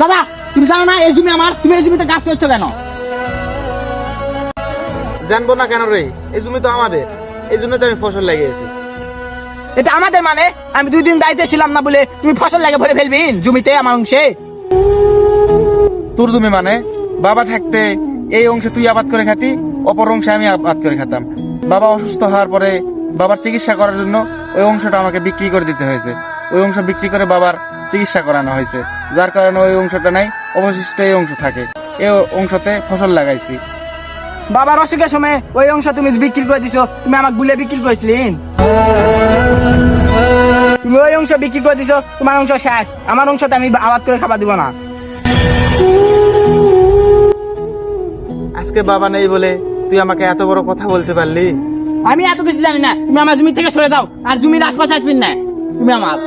দাদা তুমি জানো না এই জমি আমার, তুমি এই জমিতে কাজ করছো কেন? জানবো না কেন রে, এই জমি তো আমাদের, এই জন্য তো আমি ফসল লাগিয়েছি। এটা আমাদের মানে আমি 2 দিন দায়িত্বে ছিলাম না বলে তুমি ফসল লাগে ভরে ফেলবি জমিতে আমার অংশে? তোর জমি মানে বাবা থাকতে এই অংশে তুই আবাদ করে খাতি, অপর অংশে আমি আবাদ করে খেতাম। বাবা অসুস্থ হওয়ার পরে বাবার চিকিৎসা করার জন্য ওই অংশটা আমাকে বিক্রি করে দিতে হয়েছে। ওই অংশ বিক্রি করে বাবার চিকিৎসা করানো হয়েছে, যার কারণে ওই অংশটা নাই, অবশিষ্ট এই অংশ থাকে। এই অংশতে ফসল লাগাইছি। বাবার অসুখের সময় ওই অংশ তুমি বিক্রি করে দিছো, তুমি আমাকে বলে বিক্রি করেছিলি? তুমি ওই অংশ বিক্রি করে দিছো, তোমার অংশ শেষ, আমার অংশতে আমি আবাদ করে খাবার দিব না। আজকে বাবা নেই বলে তুই আমাকে এত বড় কথা বলতে পারলি? আমি এত কিছু জানি না, তুমি আমার জমি থেকে সরে যাও, আর জমির আশপাশে আসবেন না তুমি আমার।